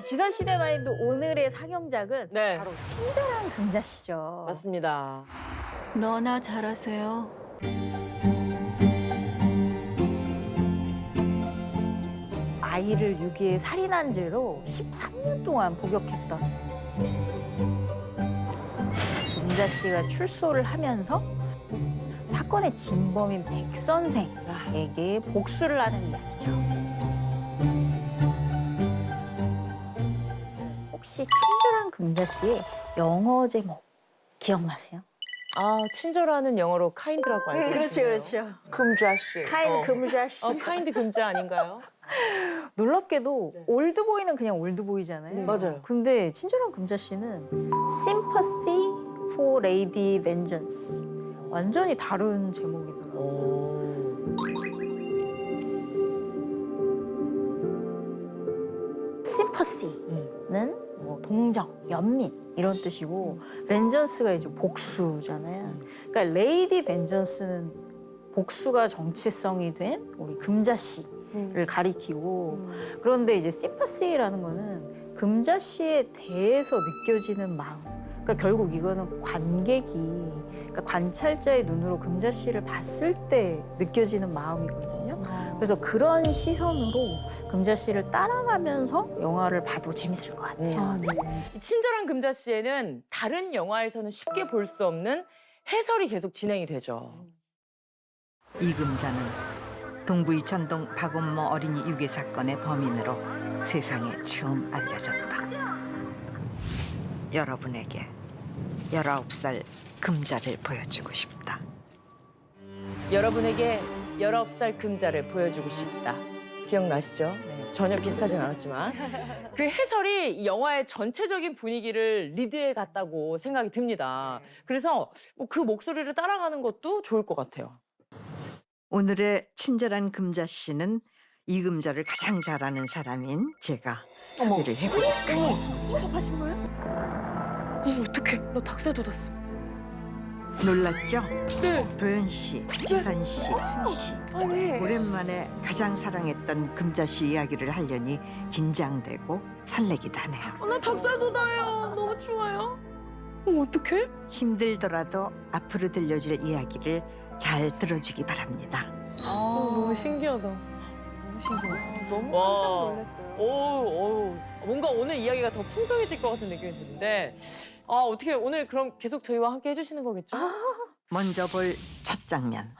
조선시대마인드 오늘의 상영작은 네, 바로 친절한 금자씨죠. 맞습니다. 너나 잘하세요. 아이를 유기해 살인한 죄로 13년 동안 복역했던 금자씨가 출소를 하면서 사건의 진범인 백선생에게 복수를 하는 이야기죠. 혹시 친절한 금자씨의 영어 제목 기억나세요? 아, 친절하는 영어로 카인드라고 알고 그렇죠, 있어요. 그렇죠. 금자씨. 카인 금자씨. 카인드 금자 아닌가요? 놀랍게도 네. 올드보이는 그냥 올드보이잖아요. 네. 맞아요. 근데 친절한 금자씨는 Sympathy for Lady Vengeance. 완전히 다른 제목이더라고요. 오. Sympathy는 뭐 동정, 연민 이런 뜻이고 Vengeance가 이제 복수잖아요. 그러니까 레이디 벤전스는 복수가 정체성이 된 우리 금자씨를 가리키고 그런데 이제 심파시라는 거는 금자씨에 대해서 느껴지는 마음. 그러니까 결국 이거는 관객이 그러니까 관찰자의 눈으로 금자씨를 봤을 때 느껴지는 마음이거든요. 그래서 그런 시선으로 금자씨를 따라가면서 영화를 봐도 재밌을 것 같아요. 이 친절한 금자씨에는 다른 영화에서는 쉽게 볼 수 없는 해설이 계속 진행이 되죠. 이금자는 동부 이천동 박원모 어린이 유괴 사건의 범인으로 세상에 처음 알려졌다. 여러분에게 19살 금자를 보여주고 싶다. 여러분에게 19살 금자를 보여주고 싶다. 기억나시죠? 네, 전혀 비슷하진 않았지만 그 해설이 이 영화의 전체적인 분위기를 리드해 갔다고 생각이 듭니다. 그래서 그 목소리를 따라가는 것도 좋을 것 같아요. 오늘의 친절한 금자 씨는 이금자를 가장 잘 아는 사람인 제가 소개를 해보도록 하겠습니다. 수습하신 거예요? 어떡해. 너 닭새 돋았어. 놀랐죠? 네. 도연 씨, 기선 씨, 순 씨. 네. 오랜만에 가장 사랑했던 금자 씨 이야기를 하려니 긴장되고 설레기도 하네요. 나 닭살 돋아요. 너무 추워요. 어떡해? 힘들더라도 앞으로 들려줄 이야기를 잘 들어주기 바랍니다. 너무 신기하다. 너무 신기하다. 너무 와. 깜짝 놀랐어요. 오, 뭔가 오늘 이야기가 더 풍성해질 것 같은 느낌이 드는데 어떻게 오늘 그럼 계속 저희와 함께 해주시는 거겠죠? 먼저 볼 첫 장면.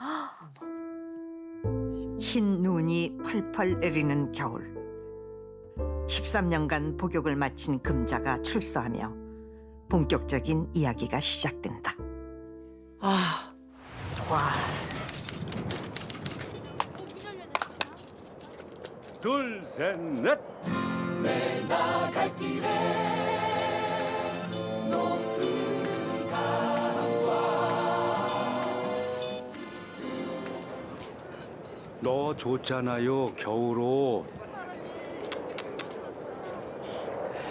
흰 눈이 펄펄 내리는 겨울. 13년간 복역을 마친 금자가 출소하며 본격적인 이야기가 시작된다. 아, 와. 둘, 셋, 넷. 너 좋잖아요, 겨울옷.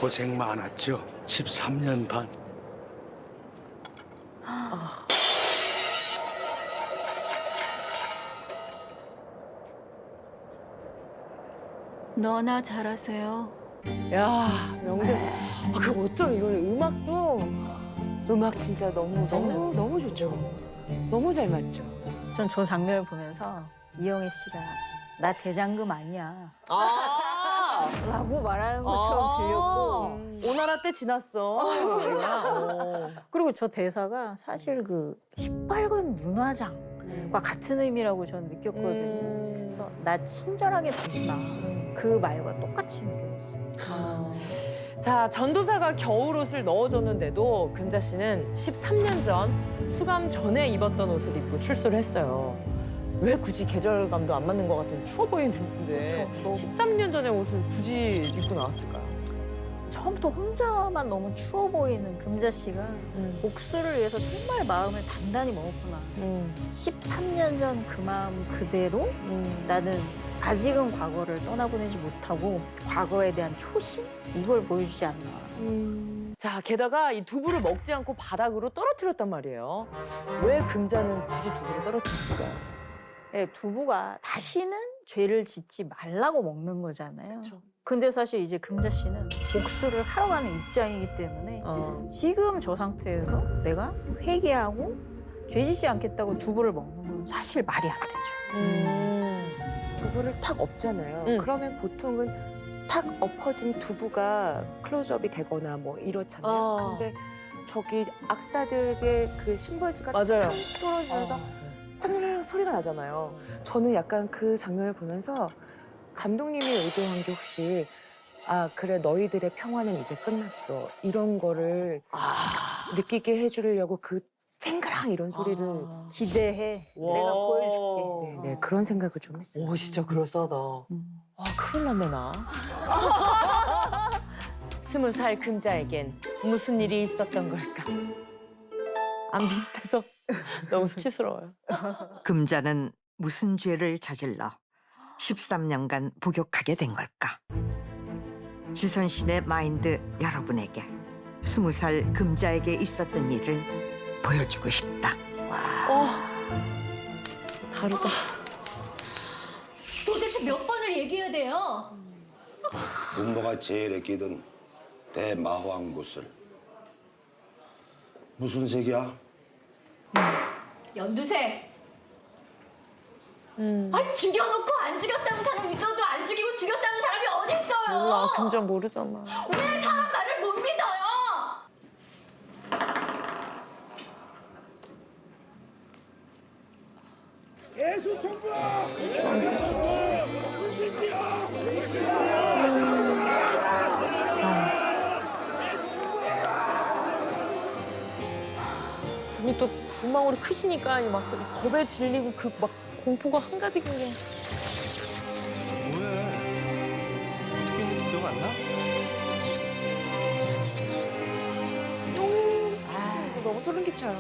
고생 많았죠? 13년 반. 너나 잘하세요. 야, 명대사. 그 어쩜 이거는 음악 진짜 너무 좋죠. 너무 잘 맞죠. 전 저 장면을 보면서 이영애 씨가 나 대장금 아니야 라고 말하는 것처럼 들렸고 오나라 때 지났어. 그리고 저 대사가 사실 그 시뻘건 문화장과 같은 의미라고 저는 느꼈거든요. 그래서 나 친절하게 보지 마. 그 말과 똑같이 느껴졌어요. 자, 전도사가 겨울옷을 넣어줬는데도 금자 씨는 13년 전 수감 전에 입었던 옷을 입고 출소를 했어요. 왜 굳이 계절감도 안 맞는 것 같은 추워 보이는데 그쵸. 13년 전에 옷을 굳이 입고 나왔을까요? 처음부터 혼자만 너무 추워 보이는 금자 씨가 복수를 위해서 정말 마음을 단단히 먹었구나. 13년 전 그 마음 그대로 나는 아직은 과거를 떠나보내지 못하고 과거에 대한 초심? 이걸 보여주지 않나. 자, 게다가 이 두부를 먹지 않고 바닥으로 떨어뜨렸단 말이에요. 왜 금자는 굳이 두부를 떨어뜨렸을까요? 네, 두부가 다시는 죄를 짓지 말라고 먹는 거잖아요. 근데 사실 이제 금자 씨는 복수를 하러 가는 입장이기 때문에 지금 저 상태에서 내가 회개하고 죄짓지 않겠다고 두부를 먹는 건 사실 말이 안 되죠. 두부를 탁 엎잖아요. 그러면 보통은 탁 엎어진 두부가 클로즈업이 되거나 뭐 이렇잖아요. 근데 저기 악사들의 그 심벌지가 맞아요. 탁 떨어지면서 짱 소리가 나잖아요. 저는 약간 그 장면을 보면서 감독님이 의도한 게 혹시 아 그래 너희들의 평화는 이제 끝났어 이런 거를 느끼게 해주려고 그 쨍그랑 이런 소리를 기대해. 내가 보여줄게. 네, 그런 생각을 좀 했어요. 오, 진짜 그럴싸하다. 아, 큰일 났네, 나. 20살 금자에겐 무슨 일이 있었던 걸까? 안 비슷해서 너무 수치스러워요. 금자는 무슨 죄를 저질러 13년간 복역하게 된 걸까? 지선신의 마인드 여러분에게 20살 금자에게 있었던 일을 보여주고 싶다. 다르다. 도대체 몇 번을 얘기해야 돼요? 분모가 제일 아끼던 대마왕 구슬. 무슨 색이야? 연두색. 아니 죽여놓고 안 죽였다는 사람 있어도 안 죽이고 죽였다는 사람이 어딨어요? 몰라, 금전 모르잖아. 왜 사람 말을 못 믿어요? 분이 또 눈망울이 크시니까 막 겁에 질리고 그 막 공포가 한가득인 게. 뭐해? 기억 안 나? 너무 소름 끼쳐요.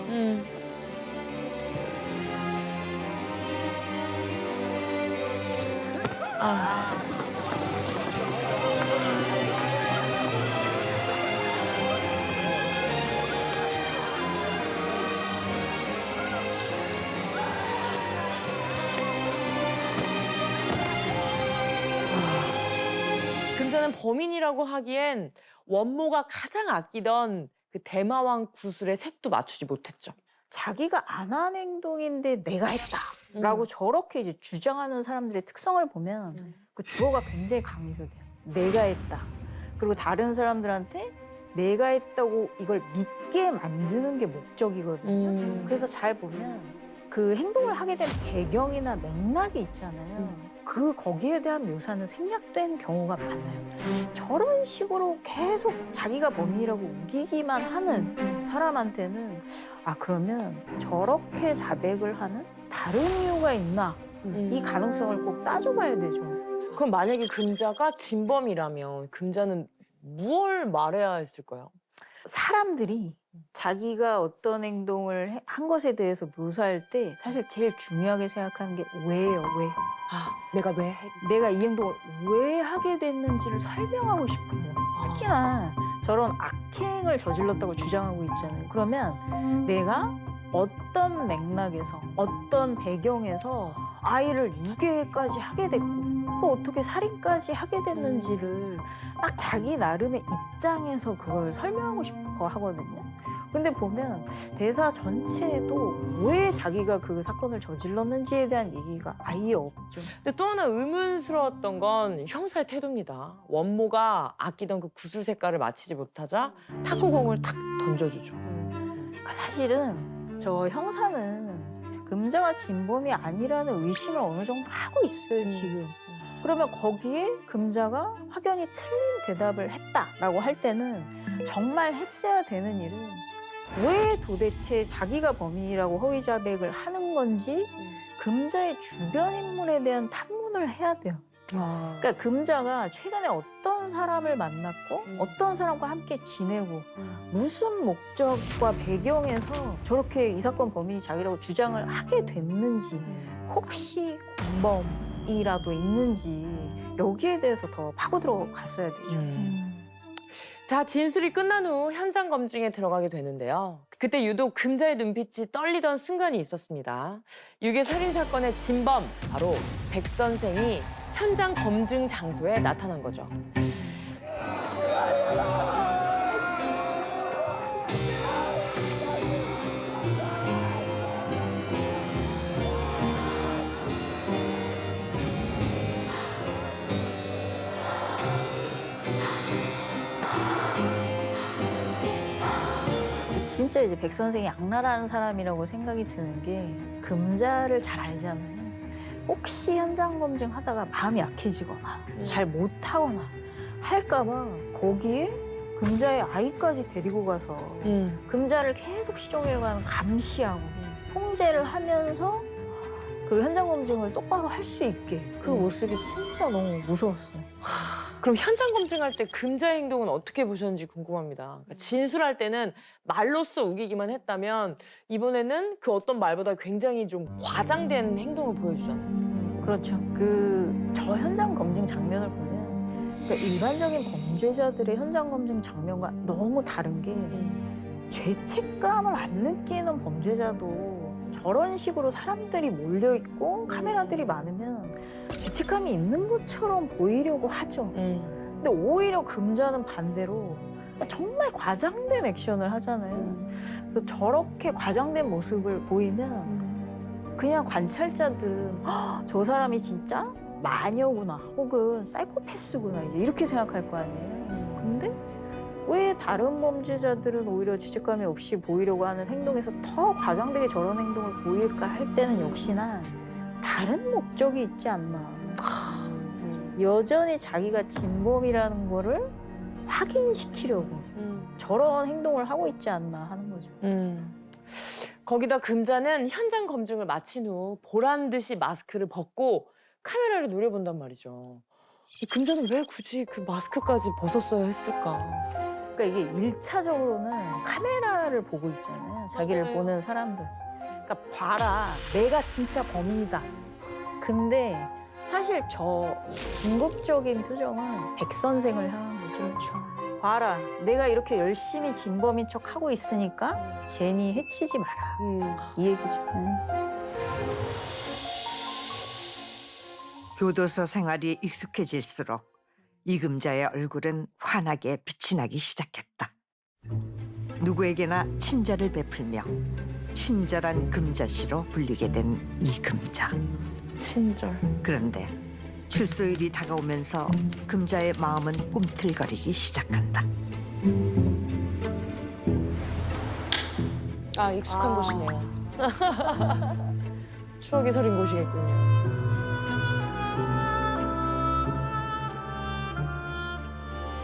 금자는 범인이라고 하기엔 원모가 가장 아끼던 그 대마왕 구슬의 색도 맞추지 못했죠. 자기가 안 한 행동인데 내가 했다라고 저렇게 이제 주장하는 사람들의 특성을 보면 그 주어가 굉장히 강조돼요. 내가 했다. 그리고 다른 사람들한테 내가 했다고 이걸 믿게 만드는 게 목적이거든요. 그래서 잘 보면 그 행동을 하게 된 배경이나 맥락이 있잖아요. 그 거기에 대한 묘사는 생략된 경우가 많아요. 저런 식으로 계속 자기가 범인이라고 우기기만 하는 사람한테는 아 그러면 저렇게 자백을 하는 다른 이유가 있나? 이 가능성을 꼭 따져봐야 되죠. 그럼 만약에 금자가 진범이라면 금자는 무얼 말해야 했을까요? 사람들이 자기가 어떤 행동을 한 것에 대해서 묘사할 때 사실 제일 중요하게 생각하는 게 왜예요, 왜? 아 내가 왜 내가 이 행동을 왜 하게 됐는지를 설명하고 싶어요. 특히나 저런 악행을 저질렀다고 주장하고 있잖아요. 그러면 내가 어떤 맥락에서 어떤 배경에서 아이를 유괴까지 하게 됐고 또 어떻게 살인까지 하게 됐는지를 딱 자기 나름의 입장에서 그걸 설명하고 싶어 하거든요. 근데 보면 대사 전체에도 왜 자기가 그 사건을 저질렀는지에 대한 얘기가 아예 없죠. 근데 또 하나 의문스러웠던 건 형사의 태도입니다. 원모가 아끼던 그 구슬 색깔을 맞히지 못하자 탁구공을 탁 던져주죠. 그러니까 사실은 저 형사는 금자가 진범이 아니라는 의심을 어느 정도 하고 있어요, 지금. 그러면 거기에 금자가 확연히 틀린 대답을 했다라고 할 때는 정말 했어야 되는 일은 왜 도대체 자기가 범인이라고 허위 자백을 하는 건지 금자의 주변 인물에 대한 탐문을 해야 돼요. 그러니까 금자가 최근에 어떤 사람을 만났고 어떤 사람과 함께 지내고 무슨 목적과 배경에서 저렇게 이 사건 범인이 자기라고 주장을 하게 됐는지 혹시 공범이라도 있는지 여기에 대해서 더 파고 들어갔어야 되죠. 자, 진술이 끝난 후 현장 검증에 들어가게 되는데요. 그때 유독 금자의 눈빛이 떨리던 순간이 있었습니다. 유괴 살인 사건의 진범, 바로 백 선생이 현장 검증 장소에 나타난 거죠. 진짜 이제 백 선생이 악랄한 사람이라고 생각이 드는 게 금자를 잘 알잖아요. 혹시 현장 검증하다가 마음이 약해지거나 잘 못하거나 할까봐 거기에 금자의 아이까지 데리고 가서 금자를 계속 시종일관 감시하고 통제를 하면서 그 현장 검증을 똑바로 할 수 있게 그 모습이 진짜 너무 무서웠어요. 그럼 현장 검증할 때 금자의 행동은 어떻게 보셨는지 궁금합니다. 그러니까 진술할 때는 말로써 우기기만 했다면 이번에는 그 어떤 말보다 굉장히 좀 과장된 행동을 보여주잖아요. 그렇죠. 저 현장 검증 장면을 보면 그러니까 일반적인 범죄자들의 현장 검증 장면과 너무 다른 게 죄책감을 안 느끼는 범죄자도 저런 식으로 사람들이 몰려있고 카메라들이 많으면 죄책감이 있는 것처럼 보이려고 하죠. 근데 오히려 금자는 반대로 정말 과장된 액션을 하잖아요. 그래서 저렇게 과장된 모습을 보이면 그냥 관찰자들은 저 사람이 진짜 마녀구나 혹은 사이코패스구나 이제 이렇게 생각할 거 아니에요. 근데 왜 다른 범죄자들은 오히려 죄책감이 없이 보이려고 하는 행동에서 더 과장되게 저런 행동을 보일까 할 때는 역시나 다른 목적이 있지 않나. 여전히 자기가 진범이라는 거를 확인시키려고 저런 행동을 하고 있지 않나 하는 거죠. 거기다 금자는 현장 검증을 마친 후 보란 듯이 마스크를 벗고 카메라를 노려본단 말이죠. 금자는 왜 굳이 그 마스크까지 벗었어야 했을까? 그러니까 이게 일차적으로는 카메라를 보고 있잖아요. 자기를 맞아요. 보는 사람들. 그러니까 봐라, 내가 진짜 범인이다. 근데 사실 저 궁극적인 표정은 백 선생을 향한 거죠. 봐라, 내가 이렇게 열심히 진범인 척 하고 있으니까 제니 해치지 마라. 이 얘기죠. 교도소 생활이 익숙해질수록 이금자의 얼굴은 환하게 빛이 나기 시작했다. 누구에게나 친절을 베풀며 친절한 금자씨로 불리게 된 이금자. 친절. 그런데 출소일이 다가오면서 금자의 마음은 꿈틀거리기 시작한다. 아, 익숙한 곳이네요. 추억이 서린 곳이겠군요.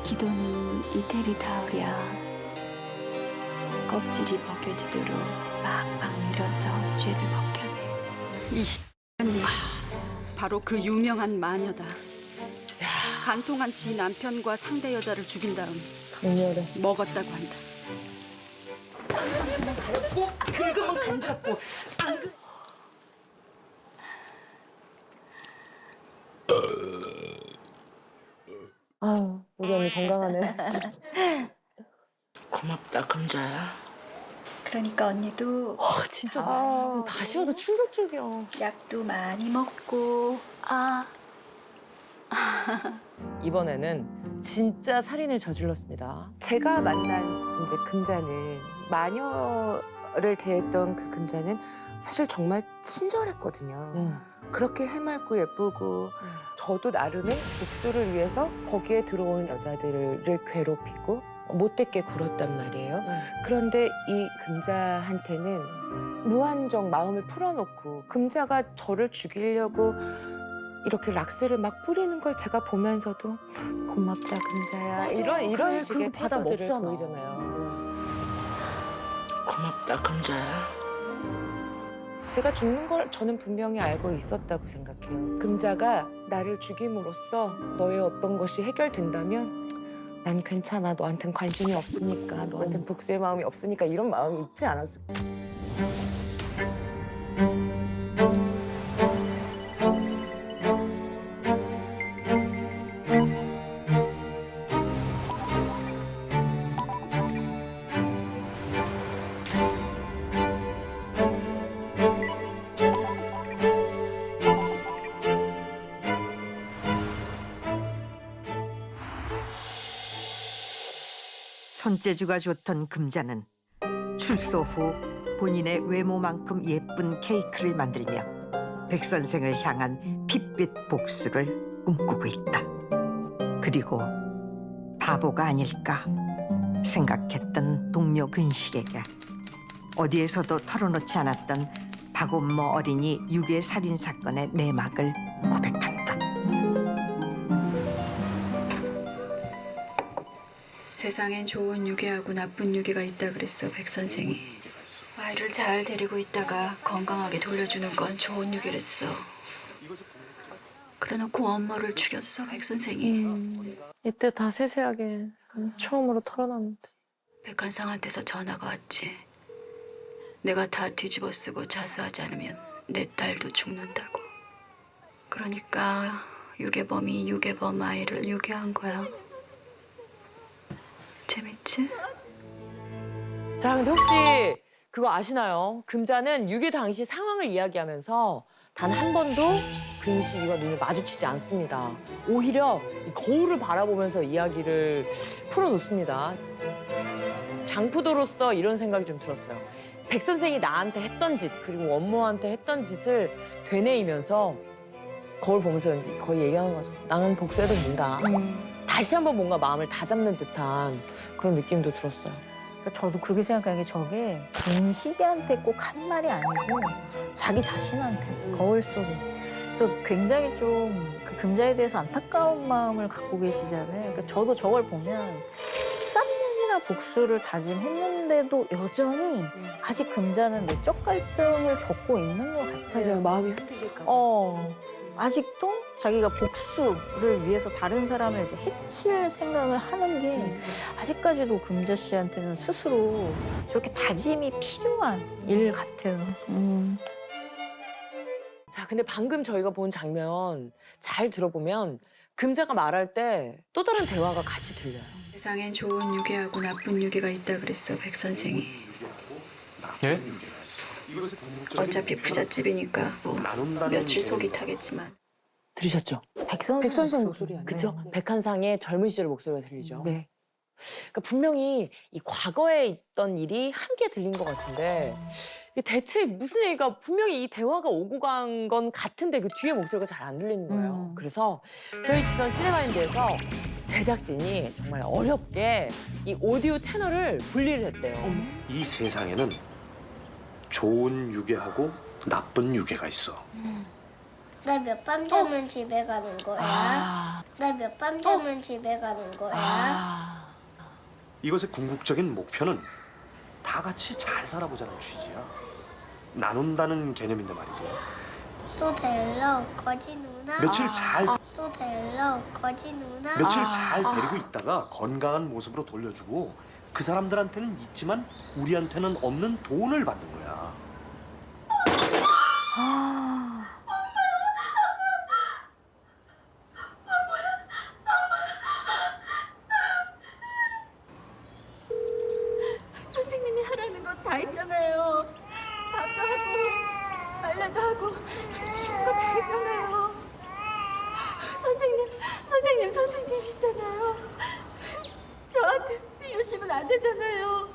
기도는 이태리 닿으랴 껍질이 벗겨지도록 팍팍 밀어서 죄를 벗겨내. 이 시간이 바로 그 유명한 마녀다. 간통한 지 남편과 상대 여자를 죽인 다음 강렬해. 먹었다고 한다. 긁으면 간지럽고 안 긁... 아유, 우리 언니 건강하네. 고맙다 금자야. 그러니까 언니도 진짜 아, 다시 와도 충격적이야. 약도 많이 먹고 이번에는 진짜 살인을 저질렀습니다. 제가 만난 이제 금자는 마녀를 대했던 그 금자는 사실 정말 친절했거든요. 그렇게 해맑고 예쁘고 저도 나름의 복수를 위해서 거기에 들어온 여자들을 괴롭히고 못되게 굴었단 말이에요. 그런데 이 금자한테는 무한정 마음을 풀어놓고 금자가 저를 죽이려고 이렇게 락스를 막 뿌리는 걸 제가 보면서도 고맙다 금자야 맞아. 이런 그래, 식의 그거 받아 태도들을 먹잖아. 보이잖아요. 고맙다 금자야. 제가 죽는 걸 저는 분명히 알고 있었다고 생각해요. 금자가 나를 죽임으로써 너의 어떤 것이 해결된다면 난 괜찮아. 너한텐 관심이 없으니까. 너한텐 복수의 마음이 없으니까 이런 마음이 있지 않았을까. 손재주가 좋던 금자는 출소 후 본인의 외모만큼 예쁜 케이크를 만들며 백 선생을 향한 핏빛 복수를 꿈꾸고 있다. 그리고 바보가 아닐까 생각했던 동료 근식에게 어디에서도 털어놓지 않았던 박원모 어린이 유괴 살인 사건의 내막을 고백한다. 세상엔 좋은 유괴하고 나쁜 유괴가 있다 그랬어, 백 선생이. 아이를 잘 데리고 있다가 건강하게 돌려주는 건 좋은 유괴랬어. 그래놓고 원모를 죽였어, 백 선생이. 이때 다 세세하게 처음으로 털어놨는데. 백한상한테서 전화가 왔지. 내가 다 뒤집어 쓰고 자수하지 않으면 내 딸도 죽는다고. 그러니까 유괴범이 유괴범 아이를 유괴한 거야. 재밌지? 자, 근데 혹시 그거 아시나요? 금자는 유괴 당시 상황을 이야기하면서 단 한 번도 근식이가 눈을 마주치지 않습니다. 오히려 이 거울을 바라보면서 이야기를 풀어놓습니다. 장푸도로서 이런 생각이 좀 들었어요. 백 선생이 나한테 했던 짓, 그리고 원모한테 했던 짓을 되뇌이면서 거울 보면서 거의 얘기하는 거죠. 나는 복수해도 된다. 다시 한번 뭔가 마음을 다잡는 듯한 그런 느낌도 들었어요. 그러니까 저도 그렇게 생각하는 게 저게 근식이한테 꼭 한 말이 아니고 자기 자신한테 거울 속에. 그래서 굉장히 좀 그 금자에 대해서 안타까운 마음을 갖고 계시잖아요. 그러니까 저도 저걸 보면 13년이나 복수를 다짐했는데도 여전히 아직 금자는 내적 갈등을 겪고 있는 것 같아요. 맞아요. 마음이 흔들릴까 봐. 아직도 자기가 복수를 위해서 다른 사람을 이제 해칠 생각을 하는 게 아직까지도 금자 씨한테는 스스로 저렇게 다짐이 필요한 일 같아요. 자, 근데 방금 저희가 본 장면 잘 들어보면 금자가 말할 때 또 다른 대화가 같이 들려요. 세상엔 좋은 유괴하고 나쁜 유괴가 있다 그랬어, 백 선생이. 예? 어차피 부잣집이니까 뭐 며칠 속이 타겠지만. 들으셨죠? 백선생 목소리 아니에요? 그쵸? 백한상의 젊은 시절의 목소리가 들리죠? 네. 그러니까 분명히 이 과거에 있던 일이 함께 들린 것 같은데 이게 대체 무슨 얘기가 분명히 이 대화가 오고 간 건 같은데 그 뒤에 목소리가 잘 안 들리는 거예요. 그래서 저희 지선 시네마인드에서 제작진이 정말 어렵게 이 오디오 채널을 분리를 했대요. 이 세상에는 좋은 유괴하고 나쁜 유괴가 있어. 나 몇 밤 되면 집에 가는 거야? 나 몇 밤 되면 집에 가는 거야? 이것의 궁극적인 목표는 다 같이 잘 살아보자는 취지야. 나눈다는 개념인데 말이지. 또 데리러 올 거지 누나? 며칠 잘 또 데리러 올 거지 누나? 며칠 잘 데리고 있다가 건강한 모습으로 돌려주고 그 사람들한테는 있지만 우리한테는 없는 돈을 받는 거야. 선생님이 하라는 거 다 했잖아요. 밥도 하고 빨래도 하고 시키는 거 다 했잖아요. 선생님이잖아요. 저한테 이러시면 안 되잖아요.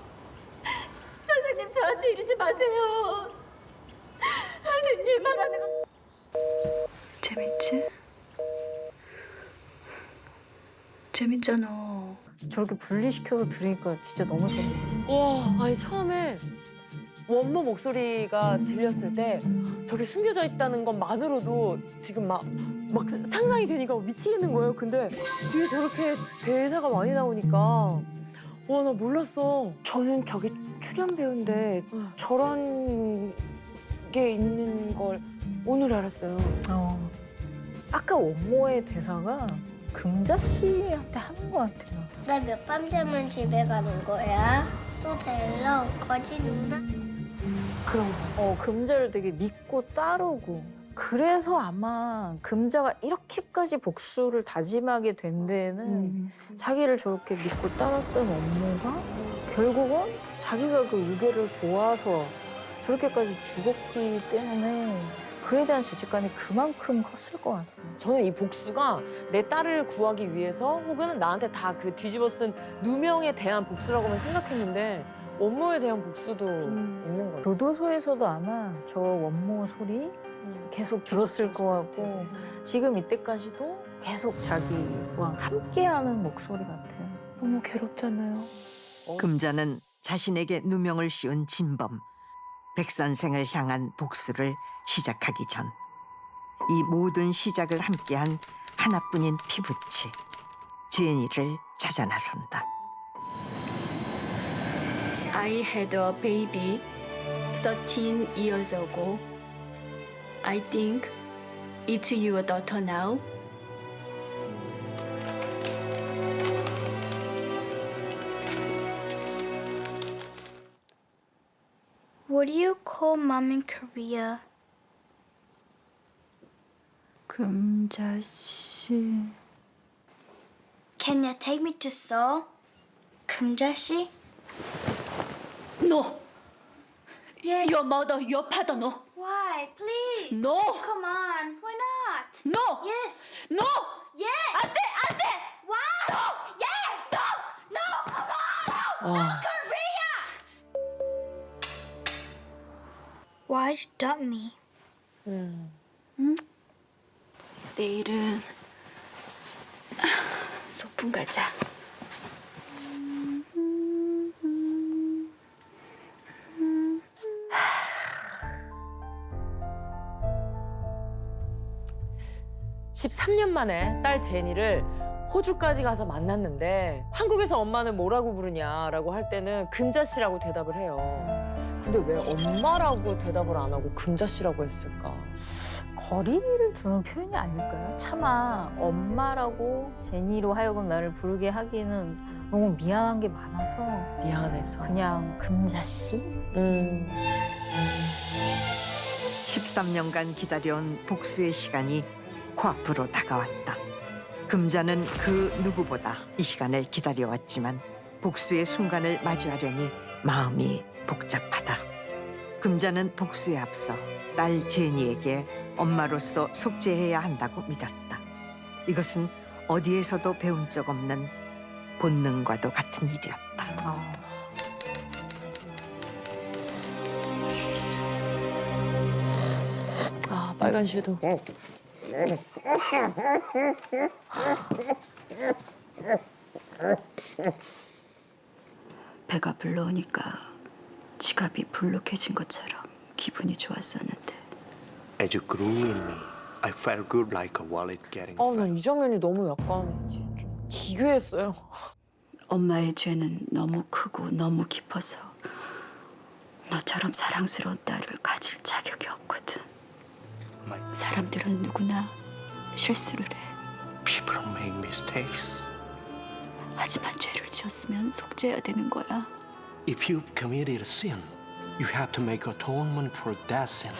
선생님 저한테 이러지 마세요. 선생님 하라는 거. 재밌지? 재밌잖아. 저렇게 분리시켜서 들으니까 진짜 너무 재밌어요. 와, 아니 처음에 원모 목소리가 들렸을 때 저게 숨겨져 있다는 것만으로도 지금 막 상상이 되니까 미치겠는 거예요. 근데 뒤에 저렇게 대사가 많이 나오니까 와, 나 몰랐어. 저는 저게 출연 배우인데 저런 게 있는 걸 오늘 알았어요. 아까 원모의 대사가 금자 씨한테 하는 것 같아요. 나 몇 밤 되면 집에 가는 거야? 또 데리러 올 거지 누나? 그런 거. 금자를 되게 믿고 따르고 그래서 아마 금자가 이렇게까지 복수를 다짐하게 된 데는 자기를 저렇게 믿고 따랐던 원모가 결국은 자기가 그 유괴를 도와서 저렇게까지 죽었기 때문에 그에 대한 죄책감이 그만큼 컸을 것 같아요. 저는 이 복수가 내 딸을 구하기 위해서 혹은 나한테 다 그 뒤집어 쓴 누명에 대한 복수라고만 생각했는데 원모에 대한 복수도 있는 거예요. 교도소에서도 아마 저 원모 소리 계속 들었을 것 같고 지금 이때까지도 계속 자기와 함께하는 목소리 같아요. 너무 괴롭잖아요. 금자는 자신에게 누명을 씌운 진범 백 선생을 향한 복수를 시작하기 전 이 모든 시작을 함께한 하나뿐인 피부치 제니를 찾아 나선다. I had a baby 13 years ago. I think it's your daughter now. What do you call mom in Korea? 금자씨. Can you take me to Seoul? 금자씨? No. Yes. Your mother, your father, no. Why? Please. No. Come on. Why not? No. Yes. No. Yes. 안 돼, 안 돼. Why? No. Yes. No. No. Come on. South Korea. Why'd you dump me? 내일은 소풍 가자. 십삼 년 만에 딸 제니를 호주까지 가서 만났는데 한국에서 엄마는 뭐라고 부르냐라고 할 때는 금자씨라고 대답을 해요. 근데 왜 엄마라고 대답을 안 하고 금자씨라고 했을까? 거리를 두는 표현이 아닐까요? 차마 엄마라고 제니로 하여금 나를 부르게 하기는 너무 미안한 게 많아서 미안해서. 그냥 금자씨? 13년간 기다려온 복수의 시간이 코앞으로 다가왔다. 금자는 그 누구보다 이 시간을 기다려왔지만 복수의 순간을 마주하려니 마음이 복잡하다. 금자는 복수에 앞서 딸 제니에게 엄마로서 속죄해야 한다고 믿었다. 이것은 어디에서도 배운 적 없는 본능과도 같은 일이었다. 아, 빨간 섀도우. 배가 불러오니까 지갑이 불룩해진 것처럼 기분이 좋았었는데. As you grew in me, I felt good like a wallet getting fat. 난 이 장면이 너무 약간 기괴했어요. 엄마의 죄는 너무 크고 너무 깊어서 너처럼 사랑스러운 딸을 가질 자격이 없거든. 사람들은 누구나 실수를 해. People make mistakes. 하지만 죄를 지었으면 속죄해야 되는 거야. If you've committed a sin, you have to make atonement for that sin.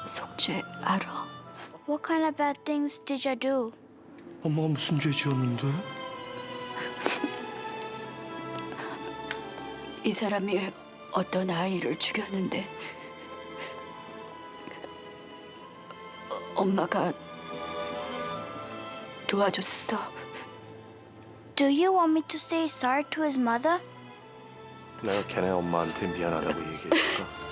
속죄 알아? What kind of bad things did you do? 엄마가 무슨 죄 지었는데? 이 사람이 어떤 아이를 죽였는데 엄마가 도와줬어. Do you want me to say sorry to his mother? 내가 걔네 엄마한테 미안하다고 얘기해줄까?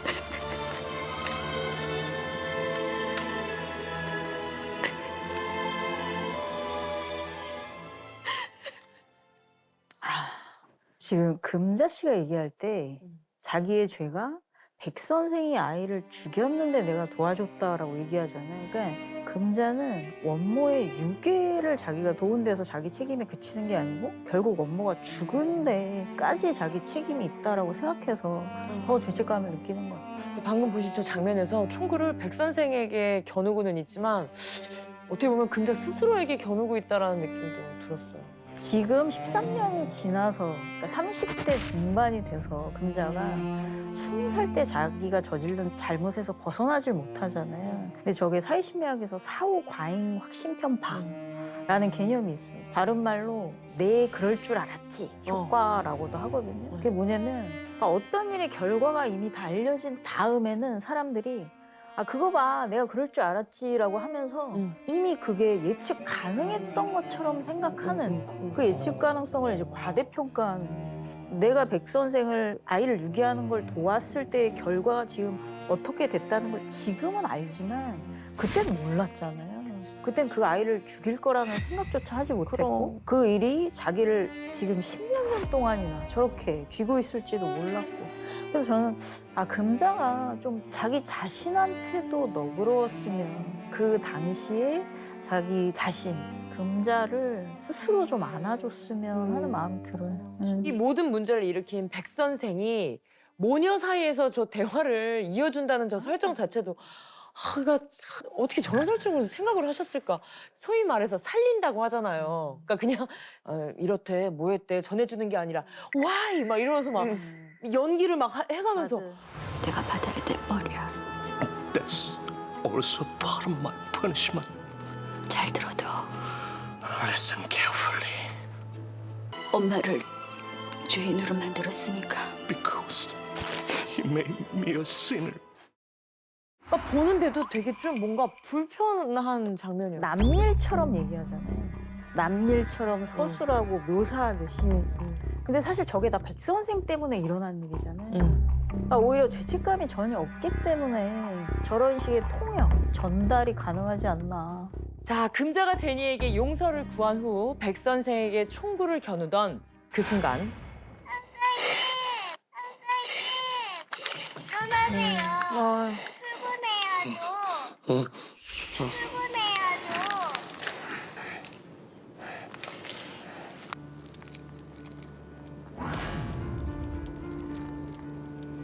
지금 금자 씨가 얘기할 때 자기의 죄가 백 선생이 아이를 죽였는데 내가 도와줬다라고 얘기하잖아요. 그러니까 금자는 원모의 유괴를 자기가 도운 데서 자기 책임에 그치는 게 아니고 결국 원모가 죽은 데까지 자기 책임이 있다라고 생각해서 더 죄책감을 느끼는 거예요. 방금 보신 저 장면에서 충구를 백 선생에게 겨누고는 있지만 어떻게 보면 금자 스스로에게 겨누고 있다라는 느낌도 들었어요. 지금 13년이 지나서 그러니까 30대 중반이 돼서 금자가 20살 때 자기가 저지른 잘못에서 벗어나질 못하잖아요. 근데 저게 사회심리학에서 사후 과잉 확신 편파라는 개념이 있어요. 다른 말로 내 그럴 줄 알았지 효과라고도 하거든요. 그게 뭐냐면 그러니까 어떤 일의 결과가 이미 다 알려진 다음에는 사람들이 아 그거 봐 내가 그럴 줄 알았지라고 하면서 이미 그게 예측 가능했던 것처럼 생각하는 그 예측 가능성을 이제 과대평가하는 내가 백 선생을 아이를 유기하는 걸 도왔을 때의 결과가 지금 어떻게 됐다는 걸 지금은 알지만 그때는 몰랐잖아요. 그땐 그 아이를 죽일 거라는 생각조차 하지 못했고 그 일이 자기를 지금 10몇 년 동안이나 저렇게 쥐고 있을지도 몰랐고 그래서 저는 아 금자가 좀 자기 자신한테도 너그러웠으면 그 당시에 자기 자신 금자를 스스로 좀 안아줬으면 하는 마음이 들어요. 이 모든 문제를 일으킨 백 선생이 모녀 사이에서 저 대화를 이어준다는 저 설정 자체도 그러니까 어떻게 저런 설정을 생각을 하셨을까? 소위 말해서 살린다고 하잖아요. 그러니까 그냥 이렇대 뭐했대 전해주는 게 아니라 와이 막 이러면서 막 연기를 막 해가면서 맞아요. 내가 받아야 될 벌이야. That's also part of my punishment. 잘 들어도 Listen carefully. 엄마를 죄인으로 만들었으니까 Because he made me a sinner. 그러니까 보는데도 되게 좀 뭔가 불편한 장면이었어요. 남일처럼 얘기하잖아요. 남일처럼 서술하고 묘사하듯이. 근데 사실 저게 다 백 선생 때문에 일어난 일이잖아요. 그러니까 오히려 죄책감이 전혀 없기 때문에 저런 식의 통역, 전달이 가능하지 않나. 자, 금자가 제니에게 용서를 구한 후 백 선생에게 총구를 겨누던 그 순간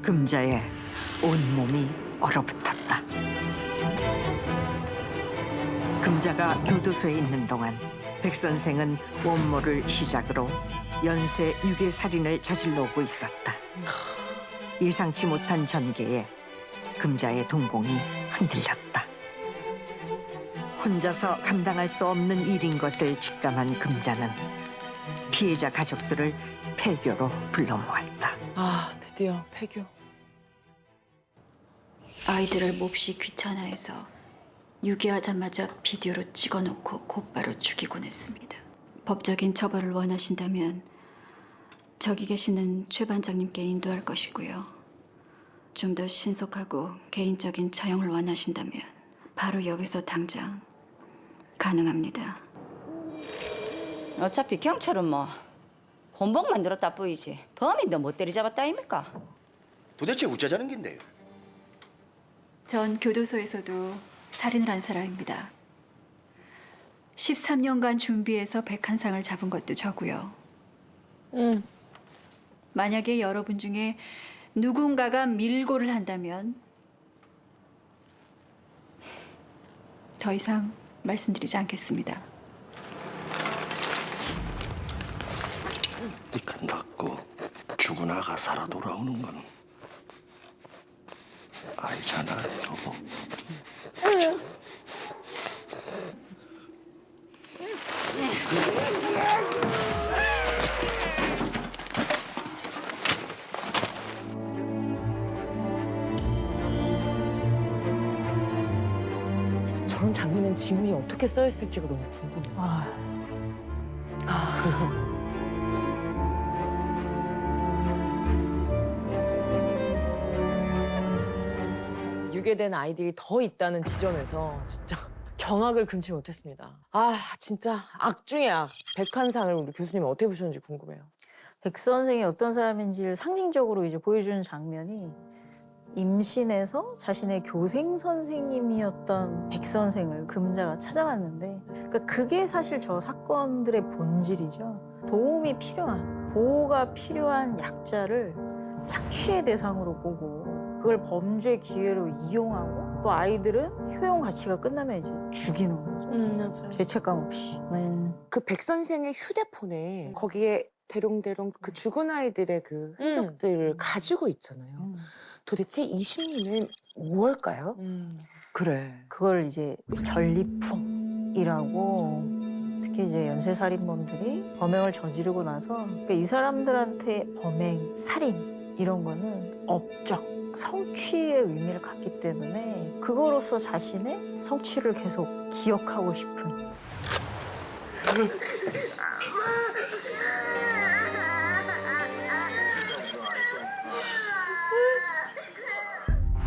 금자의 온몸이 얼어붙었다. 금자가 교도소에 있는 동안 백 선생은 원모를 시작으로 연쇄 유괴 살인을 저질러 오고 있었다. 예상치 못한 전개에 금자의 동공이 흔들렸다. 혼자서 감당할 수 없는 일인 것을 직감한 금자는 피해자 가족들을 폐교로 불러 모았다. 아, 드디어 폐교. 아이들을 몹시 귀찮아해서 유기하자마자 비디오로 찍어놓고 곧바로 죽이곤 했습니다. 법적인 처벌을 원하신다면 저기 계시는 최 반장님께 인도할 것이고요. 좀 더 신속하고 개인적인 처형을 원하신다면 바로 여기서 당장 가능합니다. 어차피 경찰은 뭐 혼복 만들었다 뿐이지 범인도 못 때리잡았다 아닙니까? 도대체 어쩌자는 긴데요? 전 교도소에서도 살인을 한 사람입니다. 13년간 준비해서 101상을 잡은 것도 저고요. 만약에 여러분 중에 누군가가 밀고를 한다면 더 이상 말씀드리지 않겠습니다. 니가 낫고 죽은 아가 살아 돌아오는 건 알잖아, 여보. 저런 장면엔 지문이 어떻게 써있을지가 너무 궁금했어요. 유괴된 아이들이 더 있다는 지점에서 진짜 경악을 금치 못했습니다. 아, 진짜 악 중의 악. 백한상을 우리 교수님이 어떻게 보셨는지 궁금해요. 백 선생이 어떤 사람인지를 상징적으로 이제 보여주는 장면이 임신해서 자신의 교생 선생님이었던 백 선생을 금자가 찾아갔는데 그러니까 그게 사실 저 사건들의 본질이죠. 도움이 필요한, 보호가 필요한 약자를 착취의 대상으로 보고 그걸 범죄 기회로 이용하고 또 아이들은 효용 가치가 끝나면 이제 죽이는 거죠. 맞아요. 죄책감 없이. 그 백 선생의 휴대폰에 거기에 대롱대롱 그 죽은 아이들의 그 흔적들을 가지고 있잖아요. 도대체 이 심리는 무엇일까요? 그래. 그걸 이제 전리품이라고 특히 이제 연쇄살인범들이 범행을 저지르고 나서 그러니까 이 사람들한테 범행, 살인 이런 거는 업적, 성취의 의미를 갖기 때문에 그거로서 자신의 성취를 계속 기억하고 싶은.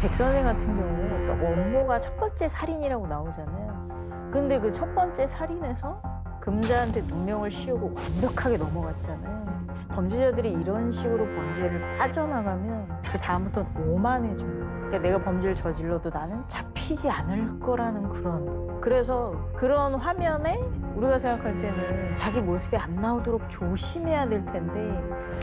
백 선생 같은 경우에 그러니까 원모가 첫 번째 살인이라고 나오잖아요. 근데 그 첫 번째 살인에서 금자한테 누명을 씌우고 완벽하게 넘어갔잖아요. 범죄자들이 이런 식으로 범죄를 빠져나가면 그 다음부터는 오만해져요. 그러니까 내가 범죄를 저질러도 나는 잡히지 않을 거라는 그런. 그래서 그런 화면에 우리가 생각할 때는 자기 모습이 안 나오도록 조심해야 될 텐데,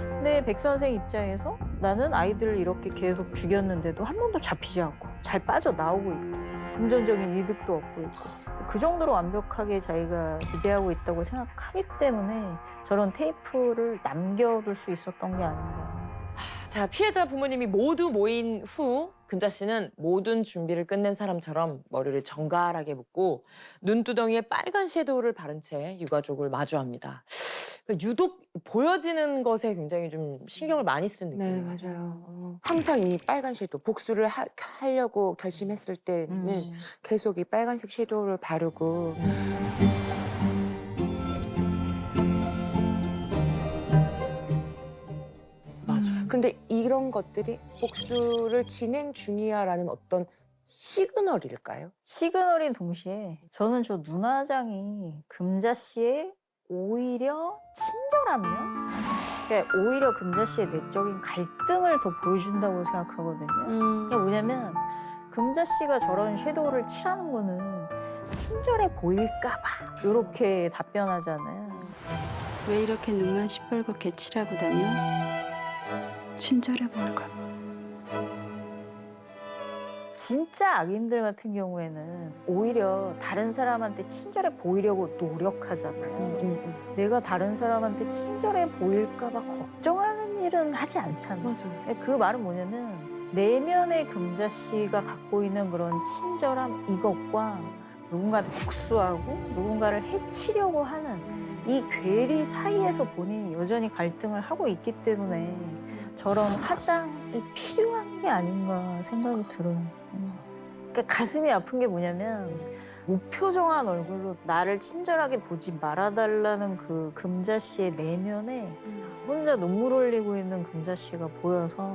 근데 백 선생 입장에서 나는 아이들을 이렇게 계속 죽였는데도 한 번도 잡히지 않고 잘 빠져나오고 있고 금전적인 이득도 얻고 있고 그 정도로 완벽하게 자기가 지배하고 있다고 생각하기 때문에 저런 테이프를 남겨둘 수 있었던 게 아닌가. 자, 피해자 부모님이 모두 모인 후 금자 씨는 모든 준비를 끝낸 사람처럼 머리를 정갈하게 묶고 눈두덩이에 빨간 섀도우를 바른 채 유가족을 마주합니다. 유독 보여지는 것에 굉장히 좀 신경을 많이 쓴 네, 느낌이에요. 맞아요. 항상 이 빨간 섀도우, 복수를 하려고 결심했을 때는 계속 이 빨간색 섀도우를 바르고 근데 이런 것들이 복수를 진행 중이야라는 어떤 시그널일까요? 시그널인 동시에 저는 저 눈화장이 금자 씨의 오히려 친절한 면? 그러니까 오히려 금자 씨의 내적인 갈등을 더 보여준다고 생각하거든요. 그게 뭐냐면 금자 씨가 저런 섀도우를 칠하는 거는 친절해 보일까 봐 이렇게 답변하잖아요. 왜 이렇게 눈만 시뻘겋게 칠하고 다녀? 친절해 보일까 봐. 진짜 악인들 같은 경우에는 오히려 다른 사람한테 친절해 보이려고 노력하잖아요. 내가 다른 사람한테 친절해 보일까 봐 걱정하는 일은 하지 않잖아요. 맞아요. 그 말은 뭐냐면 내면의 금자 씨가 갖고 있는 그런 친절함 이것과 누군가한테 복수하고 누군가를 해치려고 하는 이 괴리 사이에서 본인이 여전히 갈등을 하고 있기 때문에 저런 화장이 필요한 게 아닌가 생각이 들어요. 그러니까 가슴이 아픈 게 뭐냐면 무표정한 얼굴로 나를 친절하게 보지 말아달라는 그 금자 씨의 내면에 혼자 눈물 흘리고 있는 금자 씨가 보여서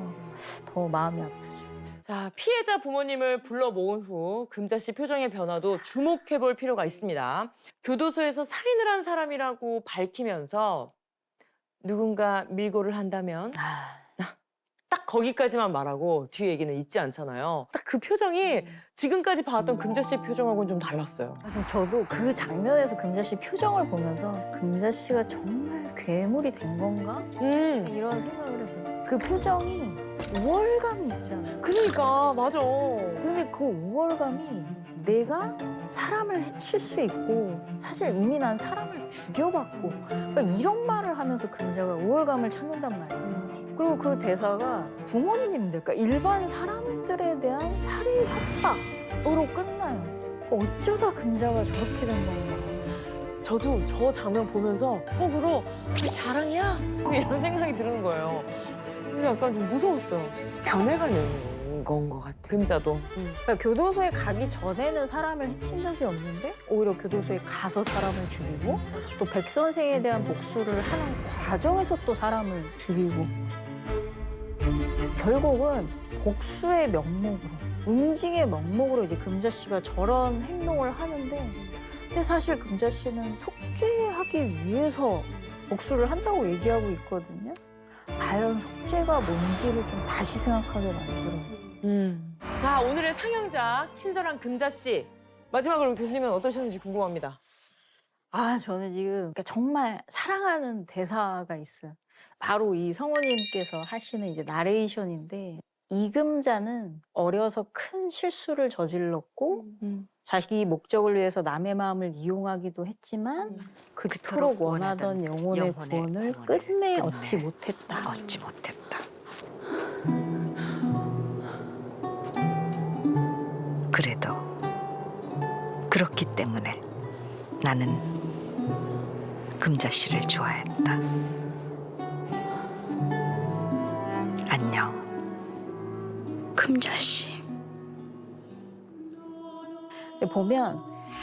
더 마음이 아프죠. 자, 피해자 부모님을 불러 모은 후 금자 씨 표정의 변화도 주목해 볼 필요가 있습니다. 교도소에서 살인을 한 사람이라고 밝히면서 누군가 밀고를 한다면 딱 거기까지만 말하고 뒤 얘기는 잊지 않잖아요. 딱 그 표정이 지금까지 봐왔던 금자 씨의 표정하고는 좀 달랐어요. 그래서 저도 그 장면에서 금자 씨 표정을 보면서 금자 씨가 정말 괴물이 된 건가? 이런 생각을 해서 그 표정이 우월감이 있잖아요. 그러니까 맞아. 근데 그 우월감이 내가 사람을 해칠 수 있고 사실 이미 난 사람을 죽여봤고 그러니까 이런 말을 하면서 금자가 우월감을 찾는단 말이에요. 그리고 그 대사가 부모님들, 그러니까 일반 사람들에 대한 살해 협박으로 끝나요. 어쩌다 금자가 저렇게 된 건가. 저도 저 장면 보면서 속으로 이게 자랑이야? 이런 생각이 드는 거예요. 그래서 약간 좀 무서웠어요. 변해가는 건 것 같아요. 금자도. 그러니까 교도소에 가기 전에는 사람을 해친 적이 없는데 오히려 교도소에 가서 사람을 죽이고 또 백 선생에 대한 복수를 하는 과정에서 또 사람을 죽이고 결국은 복수의 명목으로 응징의 명목으로 이제 금자 씨가 저런 행동을 하는데 근데 사실 금자 씨는 속죄하기 위해서 복수를 한다고 얘기하고 있거든요. 과연 속죄가 뭔지를 좀 다시 생각하게 만들어요. 자, 오늘의 상영작 친절한 금자 씨. 마지막으로 교수님은 어떠셨는지 궁금합니다. 아, 저는 지금 그러니까 정말 사랑하는 대사가 있어요. 바로 이 성우님께서 하시는 이제 나레이션인데 이금자는 어려서 큰 실수를 저질렀고 자기 목적을 위해서 남의 마음을 이용하기도 했지만 그토록 원하던 영혼의 구원을 끝내 얻지 못했다. 얻지 못했다. 그래도 그렇기 때문에 나는 금자 씨를 좋아했다. 안녕, 금자씨. 근데 보면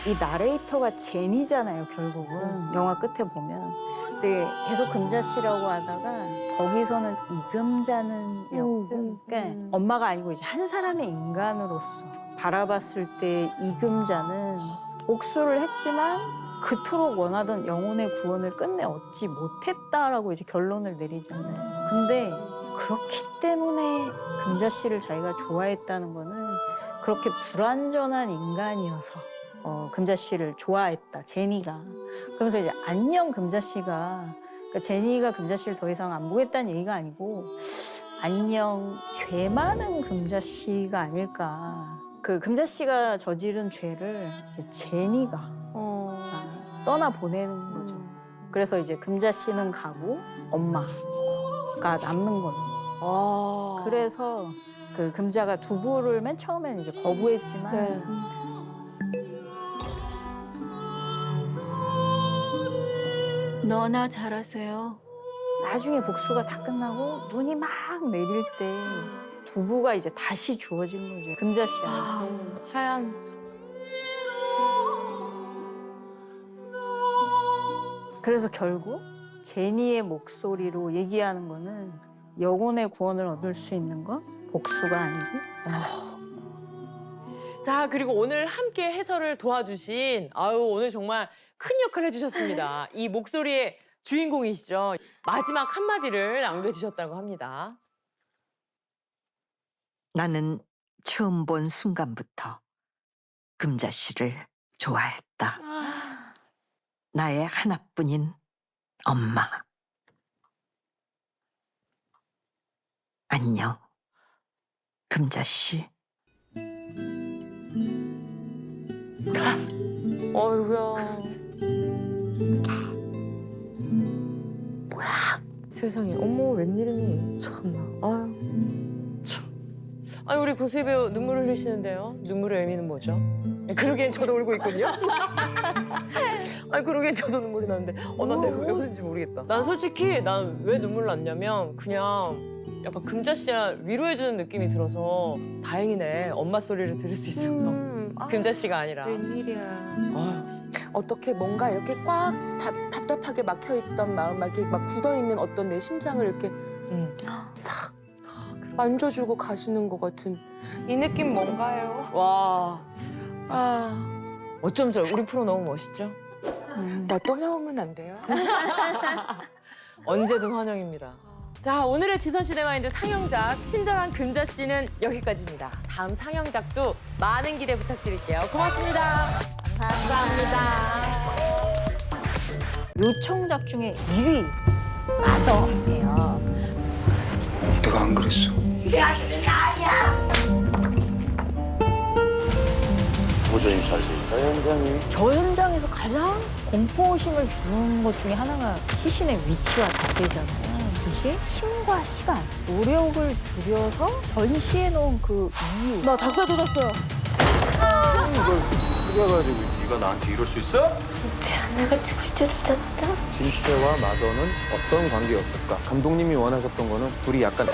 이 나레이터가 제니잖아요, 결국은. 영화 끝에 보면. 근데 계속 금자씨라고 하다가 거기서는 이금자는이라고 그러니까 엄마가 아니고 이제 한 사람의 인간으로서 바라봤을 때 이금자는 복수를 했지만 그토록 원하던 영혼의 구원을 끝내 얻지 못했다라고 이제 결론을 내리잖아요. 근데 그렇기 때문에 금자씨를 자기가 좋아했다는 거는 그렇게 불완전한 인간이어서 금자씨를 좋아했다, 제니가. 그러면서 이제 안녕 금자씨가, 그러니까 제니가 금자씨를 더 이상 안 보겠다는 얘기가 아니고 안녕 죄 많은 금자씨가 아닐까. 그 금자씨가 저지른 죄를 이제 제니가 떠나 보내는 거죠. 그래서 이제 금자씨는 가고 엄마가 남는 거예요. 그래서 그 금자가 두부를 맨 처음에는 이제 거부했지만 네. 너나 잘하세요. 나중에 복수가 다 끝나고 눈이 막 내릴 때 두부가 이제 다시 주어진 거죠. 금자씨한테. 하얀. 그래서 결국 제니의 목소리로 얘기하는 거는 영혼의 구원을 얻을 수 있는 건 복수가 아니고 사랑. 자, 그리고 오늘 함께 해설을 도와주신 오늘 정말 큰 역할 해주셨습니다. 이 목소리의 주인공이시죠. 마지막 한마디를 남겨주셨다고 합니다. 나는 처음 본 순간부터 금자씨를 좋아했다. 나의 하나뿐인 엄마. 안녕, 금자씨. 어이구야. 뭐야? 세상에, 어머, 웬일이니? 참나. 아유, 참. 아니, 우리 구수희 배우 눈물 흘리시는데요? 눈물의 의미는 뭐죠? 그러기엔 저도 울고 있군요. 아니, 그러기엔 저도 눈물이 나는데. 난 내가 왜 우는지 모르겠다. 난 솔직히, 난 왜 눈물 났냐면, 그냥 약간 금자씨야 위로해주는 느낌이 들어서 다행이네. 엄마 소리를 들을 수 있어서. 금자씨가 아니라. 웬일이야. 어떻게 뭔가 이렇게 꽉 답답하게 막혀있던 마음, 막 이렇게 막 굳어있는 어떤 내 심장을 이렇게 싹 만져주고 가시는 것 같은 이 느낌 뭔가요? 와. 어쩜 우리 프로 너무 멋있죠? 나 또 나오면 안 돼요? 언제든 환영입니다. 자, 오늘의 지선시대마인드 상영작 친절한 금자씨는 여기까지입니다. 다음 상영작도 많은 기대 부탁드릴게요. 고맙습니다. 감사합니다. 요청작 중에 1위 마더예요. 내가 안 그랬어. 도저히 잘 될까, 현장이? 저 현장에서 가장 공포심을 주는 것 중에 하나가 시신의 위치와 자세잖아요. 그치? 힘과 시간, 노력을 들여서 전시해 놓은 그 이유. 나 닭살 돋았어요. 이걸 속여가지고 네가 나한테 이럴 수 있어? 내가 죽을 줄 알았다. 진태와 마더는 어떤 관계였을까? 감독님이 원하셨던 거는 둘이 약간